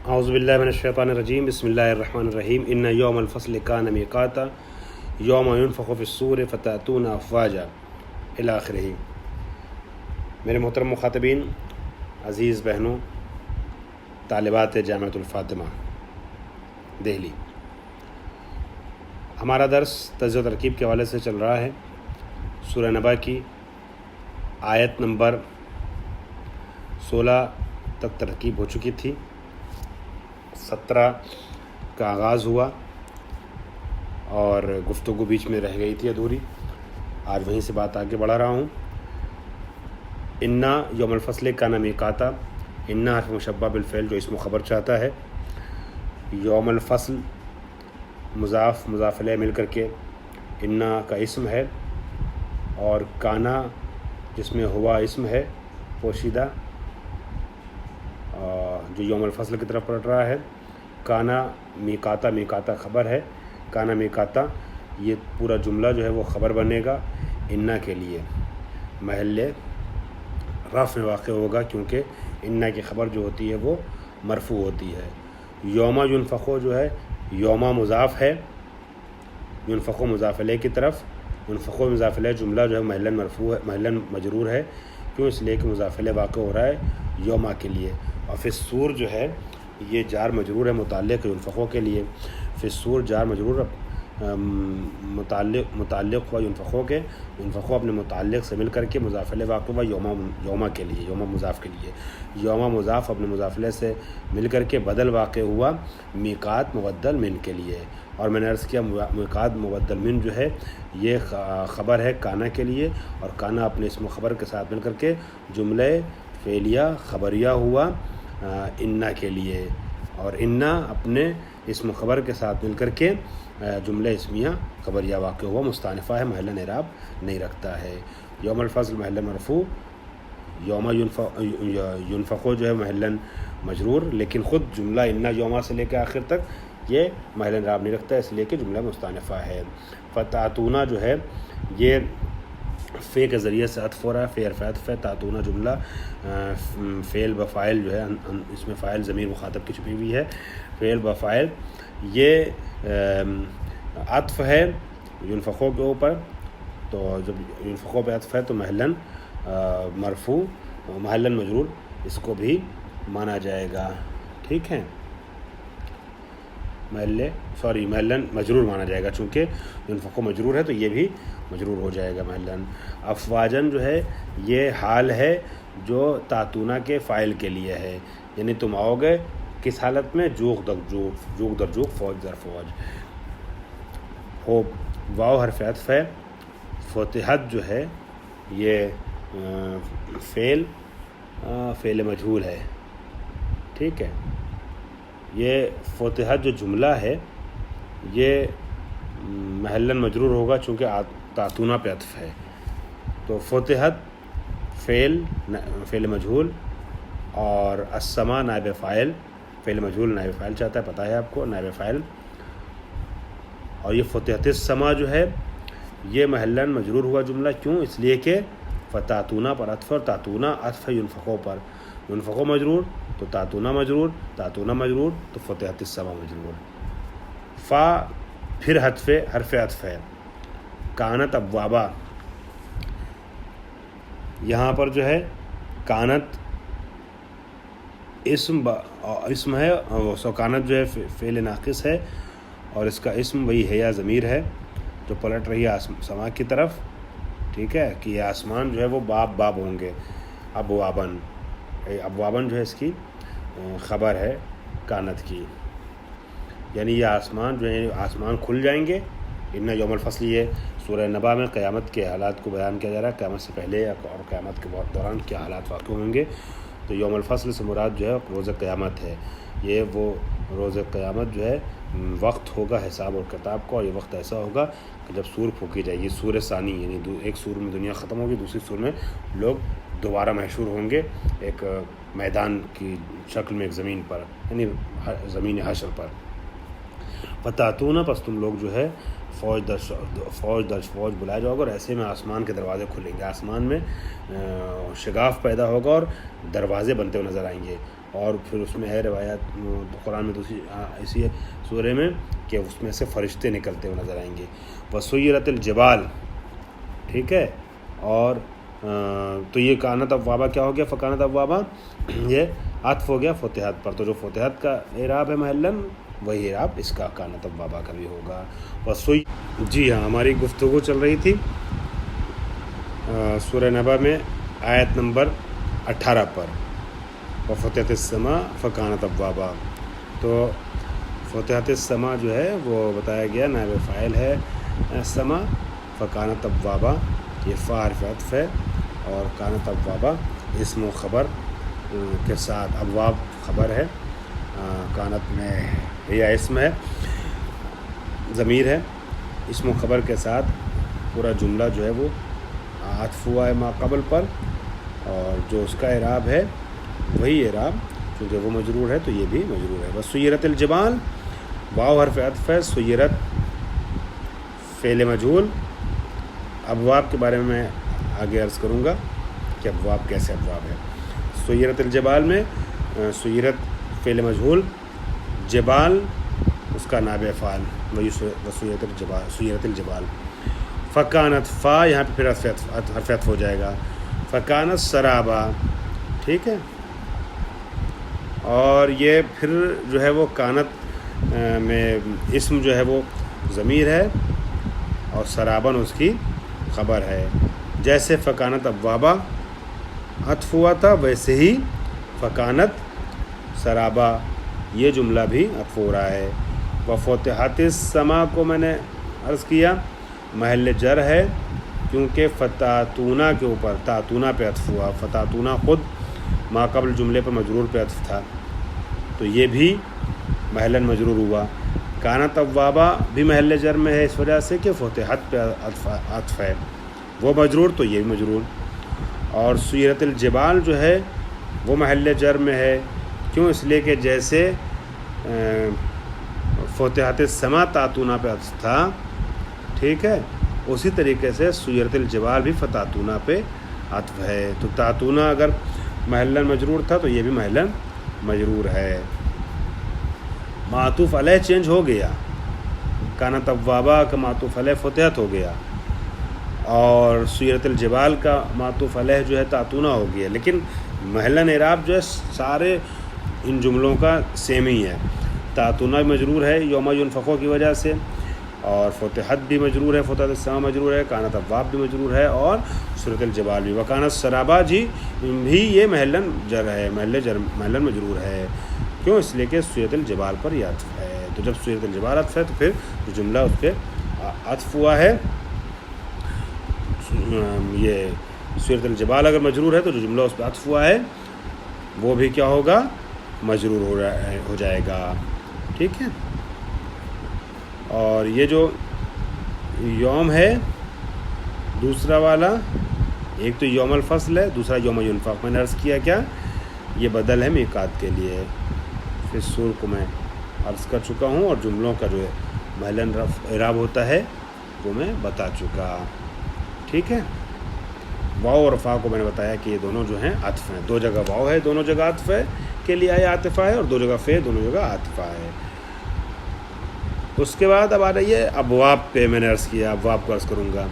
اعوذ باللہ من الشیطان الرجیم بسم اللہ الرحمن الرحیم ان یوم الفصل کان میقاتا یوم ینفخ فی الصور فتأتون افواجا الی آخرہ۔ میرے محترم مخاطبین، عزیز بہنوں، طالبات جامعۃ الفاطمہ دہلی، ہمارا درس تجزیہ و ترکیب کے حوالے سے چل رہا ہے۔ سورہ نبا کی آیت نمبر 16 تک ترکیب ہو چکی تھی، 17 کا آغاز ہوا اور گفتگو بیچ میں رہ گئی تھی ادھوری۔ آج وہیں سے بات آگے بڑھا رہا ہوں۔ انا یوم الفصل کان میقاتا، انا حرف مشبہ بالفعل جو اسم و خبر چاہتا ہے، یوم الفصل مضاف مضاف الیہ مل کر کے انا کا اسم ہے، اور کانا جس میں ہوا اسم ہے پوشیدہ جو یوم الفصل کی طرف پلٹ رہا ہے۔ کانا میقاتا، میقاتا خبر ہے، کانا میقاتا یہ پورا جملہ جو ہے وہ خبر بنے گا انا کے لیے، محل رفع میں واقع ہوگا کیونکہ انا کی خبر جو ہوتی ہے وہ مرفوع ہوتی ہے۔ یوم ینفخو جو ہے یوم مضاف ہے، ینفخو مضاف الیہ کی طرف، ینفخو مضاف الیہ جملہ جو ہے محلاً مرفوع ہے، محلاً مجرور ہے، کیوں؟ اس لیے کہ مضاف الیہ واقع ہو رہا ہے یوما کے لیے۔ اور فی الصور جو ہے یہ جار مجرور ہے متعلق ینفخو کے لیے، فی الصور جار مجرور متعلق ہوا ینفخو کے، ینفخو اپنے متعلق سے مل کر کے مضاف الیہ واقع ہوا یوما کے لیے، یوما مضاف کے لیے، یوما مضاف اپنے مضاف الیہ سے مل کر کے بدل واقع ہوا میقات مبدل من کے لیے۔ اور میں نے عرض کیا میقات مبدل من جو ہے یہ خبر ہے کانا کے لیے، اور کانا اپنے اسم و خبر کے ساتھ مل کر کے جملہ فعلیہ خبریہ ہوا انا کے لیے، اور انا اپنے اسم و خبر کے ساتھ مل کر کے جملہ اسمیہ خبریہ واقع ہوا مستانفہ ہے، محل اعراب نہیں رکھتا ہے۔ یوم الفصل محل مرفوع، یوم ینفخو جو ہے محل مجرور، لیکن خود جملہ انا یوما سے لے کے آخر تک یہ محل اعراب نہیں رکھتا، اس لیے کہ جملہ مستانفہ ہے۔ فتاتونا جو ہے یہ فے کے ذریعے سے عطف ہو رہا ہے، فے حرف عطف ہے، تاتونا جملہ فعل بفاعل جو ہے، اس میں فاعل ضمیر مخاطب کی چھپی ہوئی ہے، فعل بفاعل یہ عطف ہے ینفخو کے اوپر، تو جب ینفخو پہ عطف ہے تو محلاً مرفوع محلاً مجرور اس کو بھی مانا جائے گا، ٹھیک ہے، محلاً مجرور مانا جائے گا، چونکہ ینفخو مجرور ہے تو یہ بھی مجرور ہو جائے گا محلاً۔ افواجن جو ہے یہ حال ہے جو تاتونا کے فاعل کے لیے ہے، یعنی تم آؤ گے کس حالت میں؟ جوغ در جوغ فوج در فوج۔ ہو واو حرف عطف ہے، فتحت جو ہے یہ فعل مجہول ہے، ٹھیک ہے، یہ فتحت جو جملہ ہے یہ محلاً مجرور ہوگا چونکہ تاتونا پہ عطف ہے، تو فتحت فعل مجہول، اور السما نائب فاعل، فعل مجہول نائب فاعل چاہتا ہے، پتہ ہے آپ کو، نائب فاعل، اور یہ فتحت السما جو ہے یہ محلاً مجرور ہوا جملہ، کیوں؟ اس لیے کہ فتاتونا پر عطف، اور تاتونا عطف ہے ینفخو پر، ینفخو مجرور تو تاتونا مجرور، تاتونا مجرور تو فتحت السما مجرور۔ فا پھر حرف عطف ہے، کانت ابوابا، یہاں پر جو ہے کانت اسم ہے، سو کانت جو ہے فعل ناقص ہے، اور اس کا اسم وہی ہے یا ضمیر ہے جو پلٹ رہی ہے سما کی طرف، ٹھیک ہے، کہ یہ آسمان جو ہے وہ باب ہوں گے، ابوابن جو ہے اس کی خبر ہے کانت کی، یعنی یہ آسمان جو ہے آسمان کھل جائیں گے۔ ان یوم الفصل یہ سورہ نبا میں قیامت کے حالات کو بیان کیا جا رہا ہے، قیامت سے پہلے اور قیامت کے دوران کیا حالات واقع ہوں گے، تو یوم الفصل سے مراد جو ہے روز قیامت ہے، یہ وہ روز قیامت جو ہے وقت ہوگا حساب اور کتاب کا، اور یہ وقت ایسا ہوگا کہ جب سور پھونکی جائے گی، سور ثانی، یعنی ایک سور میں دنیا ختم ہوگی، دوسری سور میں لوگ دوبارہ محشور ہوں گے ایک میدان کی شکل میں، ایک زمین پر، یعنی زمین حشر پر۔ فتاتونا، پس تم لوگ جو ہے فوج در فوج بلائے جاؤ گے، اور ایسے میں آسمان کے دروازے کھلیں گے، آسمان میں شگاف پیدا ہوگا اور دروازے بنتے ہوئے نظر آئیں گے، اور پھر اس میں ہے روایات قرآن میں دوسری اسی سورہ میں کہ اس میں سے فرشتے نکلتے ہوئے نظر آئیں گے. وسیرت الجبال، ٹھیک ہے. اور تو یہ کانت ابوابا کیا ہو گیا؟ فکانت ابوابا یہ عطف ہو گیا فتحت پر. تو جو فتحت کا اعراب ہے محلن، وہی اعراب اس کا کانت ابوابا کا بھی ہوگا. جی ہاں، ہماری گفتگو چل رہی تھی سورہ نبا میں آیت نمبر 18 پر، وفتحت السماء فکانت ابوابا. تو فتحت السماء جو ہے وہ بتایا گیا نائب فاعل ہے سما، فکانت ابوابا یہ فا حرف عطف ہے، اور کانت ابوابا اسم و خبر کے ساتھ، ابواب خبر ہے، کانت میں یا اسم ہے، ضمیر ہے، اسم و خبر کے ساتھ پورا جملہ جو ہے وہ عطف ہوا ہے ما قبل پر، اور جو اس کا اعراب ہے وہی اعراب، کیونکہ وہ مجرور ہے تو یہ بھی مجرور ہے. بس سیرت الجبال واو حرف عطف ہے، سیرت فعل مجہول. ابواب کے بارے میں آگے عرض کروں گا کہ ابواب کیسے ابواب ہے. سیرت الجبال میں سیرت فعل مجہول، جبال اس کا نائب فاعل، وہی سیرت الجبال. فکانت فا یہاں پہ پھر حرف عطف ہو جائے گا، فکانت سرابا، ٹھیک ہے. اور یہ پھر جو ہے وہ کانت میں اسم جو ہے وہ ضمیر ہے، اور سرابن اس کی خبر ہے. جیسے فکانت ابوابا عطف ہوا تھا، ویسے ہی فکانت سرابا یہ جملہ بھی عطف ہو رہا ہے. وفتحت السماء کو میں نے عرض کیا محل جر ہے، کیونکہ فتاتونا کے اوپر تاتونا پہ عطف ہوا. فتاتونا خود ما قبل جملے پر مجرور پہ عطف تھا، تو یہ بھی محلاً مجرور ہوا. کانت ابوابا بھی محل جر میں ہے اس وجہ سے کہ فتحت پہ عطف ہے، وہ مجرور تو یہ بھی مجرور. اور سیرت الجبال جو ہے وہ محل جر میں ہے، کیوں؟ اس لیے کہ جیسے فتحت السماء تاتونا پہ عطف تھا، ٹھیک ہے، اسی طریقے سے سیرت الجبال بھی فتاتونا پہ عطف ہے. تو تاتونا اگر محلاً مجرور تھا تو یہ بھی محلاً مجرور ہے. معطوف علیہ چینج ہو گیا، کانت ابوابا کا معطوف علیہ فتحت ہو گیا، اور سیرت الجبال کا معطوف علیہ جو ہے تاتونا ہو گیا، لیکن محلاً اعراب جو ہے سارے ان جملوں کا سیم ہی ہے. تاتونا بھی مجرور ہے یوم ینفخو کی وجہ سے، اور فتحت بھی مجرور ہے، فتحت السماء مجرور ہے، کانت ابواب بھی مجرور ہے، اور سورۃ الجبال بھی. وکانت سرابا جی بھی یہ محلاً جر ہے، محلاً مجرور ہے، کیوں؟ اس لیے کہ سورۃ الجبال پر یہ عطف ہے. تو جب سورۃ الجبال عطف ہے تو پھر جو جملہ اس پہ عطف ہوا ہے، یہ سورۃ الجبال اگر مجرور ہے تو جو جملہ اس پہ عطف ہوا ہے وہ بھی کیا ہوگا؟ مجرور ہو جائے گا، ٹھیک ہے. اور یہ جو یوم ہے دوسرا والا، ایک تو یوم الفصل ہے، دوسرا یوم ینفخ. میں نے عرض کیا کیا یہ بدل ہے میقات کے لیے. پھر سور کو میں عرض کر چکا ہوں، اور جملوں کا جو ہے محلاً اعراب ہوتا ہے وہ میں بتا چکا، ٹھیک ہے. واو اور فا کو میں نے بتایا کہ یہ دونوں جو ہیں عطف ہیں، دو جگہ واو ہے دونوں جگہ عطف ہے کے لیے آیا عاطفہ ہے، اور دو جگہ فے دونوں جگہ عاطفہ ہے. اس کے بعد اب آ رہی ہے ابواب پہ. میں نے عرض کیا ابواب کو عرض کروں گا.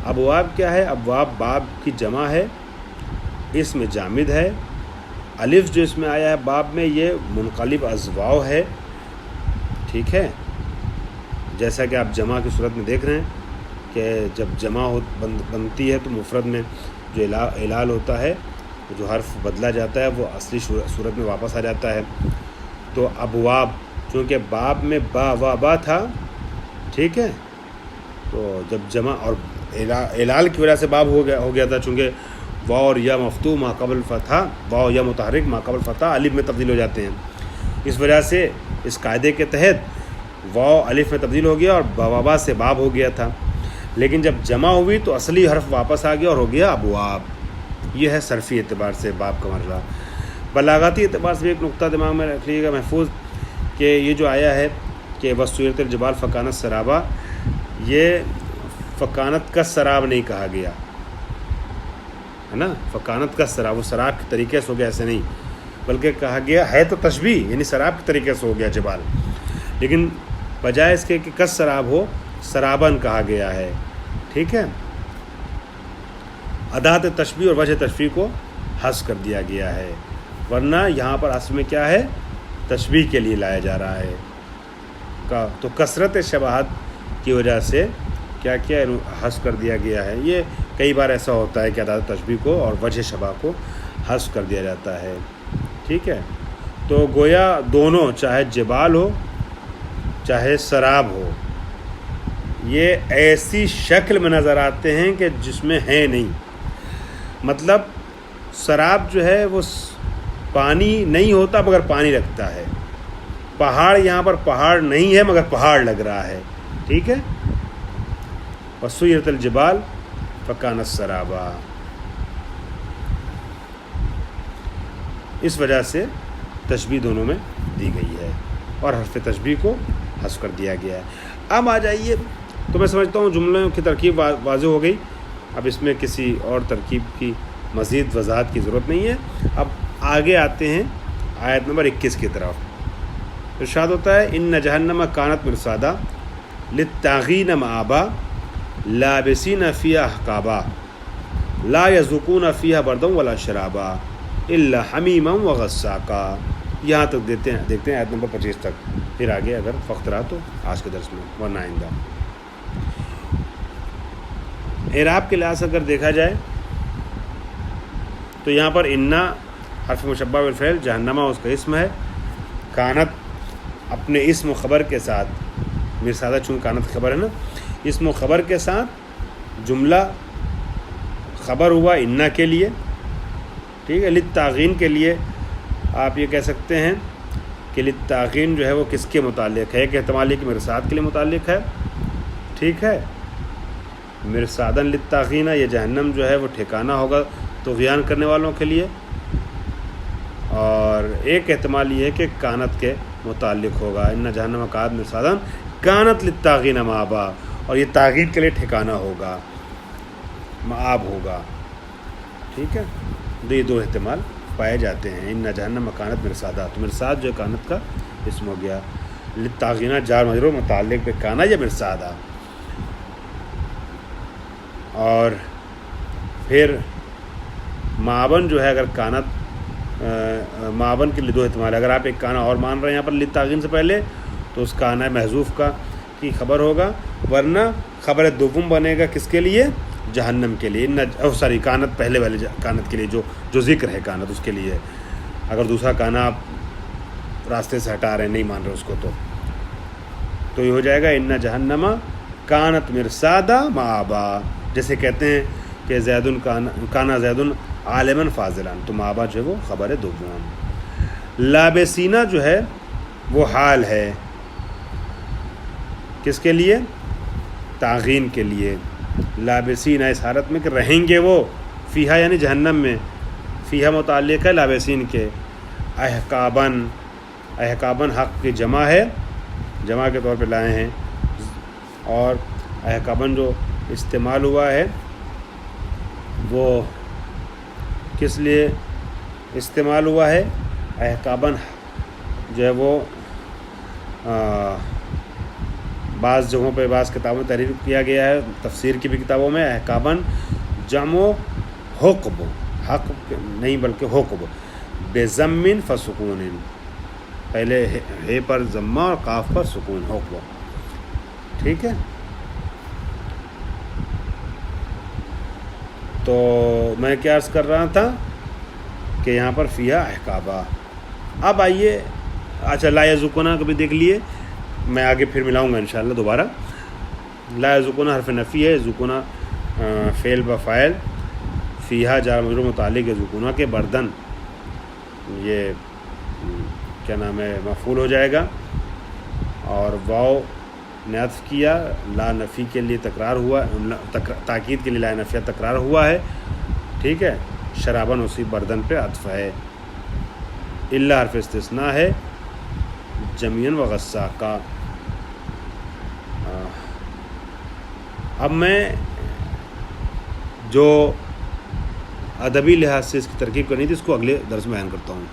ابواب کیا ہے؟ ابواب باب کی جمع ہے، اس میں جامد ہے. الف جو اس میں آیا ہے باب میں یہ منقلب از واو ہے، ٹھیک ہے. جیسا کہ آپ جمع کی صورت میں دیکھ رہے ہیں کہ جب جمع بنتی ہے تو مفرد میں جو علال ہوتا ہے، جو حرف بدلا جاتا ہے وہ اصلی صورت میں واپس آ جاتا ہے. تو ابواب چونکہ باب میں با و با تھا، ٹھیک ہے، تو جب جمع اور علال کی وجہ سے باب ہو گیا تھا، چونکہ واو اور یا مفتوح ما قبل فتح، واو یا متحرک ما قبل فتح الف میں تبدیل ہو جاتے ہیں. اس وجہ سے اس قاعدے کے تحت واو الف میں تبدیل ہو گیا اور با و با سے باب ہو گیا تھا. لیکن جب جمع ہوئی تو اصلی حرف واپس آ گیا اور ہو گیا ابواب. یہ ہے صرفی اعتبار سے باب کا مرحلہ. بلاغاتی اعتبار سے بھی ایک نقطہ دماغ میں رکھ لیجیے گا محفوظ، کہ یہ جو آیا ہے کہ وسیرت الجبال فکانت سرابا، یہ فکانت کا سراب نہیں کہا گیا ہے نا. فکانت کا سراب وہ سراب کے طریقے سے ہو گیا، ایسے نہیں. بلکہ کہا گیا ہے تو تشبیہ، یعنی سراب کے طریقے سے ہو گیا جبال، لیکن بجائے اس کے کہ کس سراب ہو، سرابن کہا گیا ہے. ٹھیک ہے، ادات تشبیہ اور وجہ تشبیہ کو حذف کر دیا گیا ہے، ورنہ یہاں پر اصل میں کیا ہے، تشبیہ کے لیے لایا جا رہا ہے. تو کثرت شباہت کی وجہ سے کیا کیا حذف کر دیا گیا ہے. یہ کئی بار ایسا ہوتا ہے کہ ادات تشبیہ کو اور وجہ شباہ کو حذف کر دیا جاتا ہے. ٹھیک ہے، تو گویا دونوں، چاہے جبال ہو چاہے سراب ہو، یہ ایسی شکل میں نظر آتے ہیں کہ جس میں ہیں نہیں. مطلب سراب جو ہے وہ پانی نہیں ہوتا مگر پانی رکھتا ہے، پہاڑ یہاں پر پہاڑ نہیں ہے مگر پہاڑ لگ رہا ہے. ٹھیک ہے، وسیرت الجبال فکانت سرابا. اس وجہ سے تشبیہ دونوں میں دی گئی ہے اور حرف تشبیہ کو حذف کر دیا گیا ہے. اب آ جائیے، تو میں سمجھتا ہوں جملوں کی ترکیب واضح ہو گئی. اب اس میں کسی اور ترکیب کی مزید وضاحت کی ضرورت نہیں ہے. اب آگے آتے ہیں آیت نمبر 21 کی طرف. ارشاد ہوتا ہے ان جہنم کانت مرصادا للطاغین مآبا لابسین فیہا احقابا لا یذوقون فیہا بردا ولا شرابا الا حمیما وغساقا. یہاں تک دیکھتے ہیں آیت نمبر 25 تک، پھر آگے اگر وقت رہا تو آج کے درس میں، ورنہ آئندہ. اعراب کے لحاظ سے اگر دیکھا جائے تو یہاں پر انا حرف مشبہ بالفعل، جہنمہ اس کا اسم ہے، کانت اپنے اسم و خبر کے ساتھ، مرصادہ چونکہ کانت خبر ہے نا، اسم و خبر کے ساتھ جملہ خبر ہوا انا کے لیے. ٹھیک ہے، للطاغین کے لیے آپ یہ کہہ سکتے ہیں کہ للطاغین جو ہے وہ کس کے متعلق ہے. ایک احتمال یہ کہ مرصاد کے لیے متعلق ہے. ٹھیک ہے، مرصادن للطاغین، یہ جہنم جو ہے وہ ٹھکانہ ہوگا طغیان کرنے والوں کے لیے. اور ایک احتمال یہ ہے کہ کانت کے متعلق ہوگا، ان جہنم کانت مرصادن کانت للطاغین مآبا، اور یہ طاغین کے لیے ٹھکانہ ہوگا، مآب ہوگا. ٹھیک ہے، یہ دو احتمال پائے جاتے ہیں. ان جہنم کانت مرصادا، تو مرصاد جو کانت کا اسم ہو گیا، للطاغین جار مجرور متعلق پہ کانا یا مرصادا. اور پھر معاون جو ہے، اگر کانت معاون کے لیے دو احتمال ہے. اگر آپ ایک کانا اور مان رہے ہیں یہاں پر للطاغین سے پہلے تو اس کانا محذوف کا کی خبر ہوگا، ورنہ خبر دوم بنے گا کس کے لیے، جہنم کے لیے. کانت پہلے والے کانت کے لیے جو ذکر ہے کانت، اس کے لیے. اگر دوسرا کانا آپ راستے سے ہٹا رہے ہیں، نہیں مان رہے اس کو، تو یہ ہو جائے گا ان جہنم کانت مرصادا مآبا. جیسے کہتے ہیں کہ زید کانا زید عالما فاضلا، تو مآبا جو ہے وہ خبر دوم. لابسینہ جو ہے وہ حال ہے کس کے لیے، طاغین کے لیے. لابسین اس حالت میں کہ رہیں گے وہ، فیہا یعنی جہنم میں، فیہا متعلق ہے لابسین کے. احقابن، احقابن حق کی جمع ہے، جمع کے طور پہ لائے ہیں. اور احقابن جو استعمال ہوا ہے وہ کس لیے استعمال ہوا ہے، احقابن جو ہے وہ بعض جگہوں پہ بعض کتابوں میں تحریر کیا گیا ہے، تفسیر کی بھی کتابوں میں. احقابن جمع حقب، حق نہیں بلکہ حقب، بضم فسکون، پہلے ہے پر ضمہ اور قاف پر سکون، حقب. ٹھیک ہے، تو میں کیا عرض کر رہا تھا کہ یہاں پر فیہا احقابا. اب آئیے، اچھا لا یذوقون کبھی دیکھ لیے، میں آگے پھر ملاؤں گا انشاءاللہ دوبارہ. لا یذوقون حرف نفی ہے، یذوقون فعل بفاعل، فیہا جار مجرور متعلق یذوقون کے بردن، یہ کیا نام ہے، مفعول ہو جائے گا. اور واو نے عطف کیا، لا نفی کے لیے تکرار ہوا، تاکید کے لیے لا نفیہ تکرار ہوا ہے. ٹھیک ہے، شرابن اسی بردن پہ عطف ہے. الا حرف استثناء ہے، جمیعاً و غساقا. اب میں جو ادبی لحاظ سے اس کی ترکیب کرنی تھی اس کو اگلے درس میں بیان کرتا ہوں.